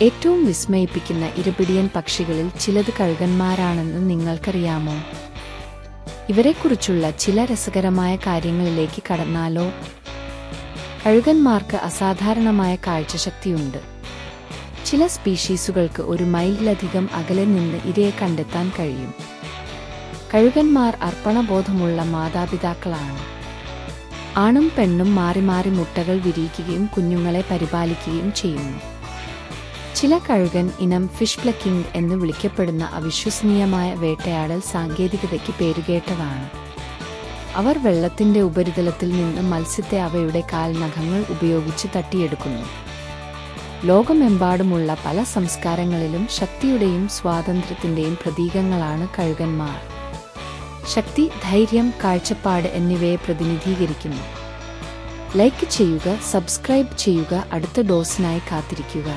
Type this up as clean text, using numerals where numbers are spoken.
ഏറ്റവും വിസ്മയിപ്പിക്കുന്ന ഇരപിടിയൻ പക്ഷികളിൽ ചിലത് കഴുകന്മാരാണെന്ന് നിങ്ങൾക്കറിയാമോ? ഇവരെക്കുറിച്ചുള്ള ചില രസകരമായ കാര്യങ്ങളിലേക്ക് കടന്നാലോ? കഴുകന്മാർക്ക് അസാധാരണമായ കാഴ്ചശക്തിയുണ്ട്. ചില സ്പീഷീസുകൾക്ക് 1 മൈലിലധികം അകലെ നിന്ന് ഇരയെ കണ്ടെത്താൻ കഴിയും. കഴുകന്മാർ അർപ്പണബോധമുള്ള മാതാപിതാക്കളാണ്. ആണും പെണ്ണും മാറി മാറി മുട്ടകൾ വിരിയിക്കുകയും കുഞ്ഞുങ്ങളെ പരിപാലിക്കുകയും ചെയ്യുന്നു. ചില കഴുകൻ ഇനം ഫിഷ് പ്ലക്കിംഗ് എന്ന് വിളിക്കപ്പെടുന്ന അവിശ്വസനീയമായ വേട്ടയാടൽ സാങ്കേതികതയ്ക്ക് പേരുകേട്ടതാണ്. അവർ വെള്ളത്തിന്റെ ഉപരിതലത്തിൽ നിന്ന് മത്സ്യത്തെ അവയുടെ കാൽ നഖങ്ങൾ ഉപയോഗിച്ച് തട്ടിയെടുക്കുന്നു. ലോകമെമ്പാടുമുള്ള പല സംസ്കാരങ്ങളിലും ശക്തിയുടെയും സ്വാതന്ത്ര്യത്തിന്റെയും പ്രതീകങ്ങളാണ് കഴുകന്മാർ. ശക്തി, ധൈര്യം, കാഴ്ചപ്പാട് എന്നിവയെ പ്രതിനിധീകരിക്കുന്നു. ലൈക്ക് ചെയ്യുക, സബ്സ്ക്രൈബ് ചെയ്യുക, അടുത്ത ഡോസിനായി കാത്തിരിക്കുക.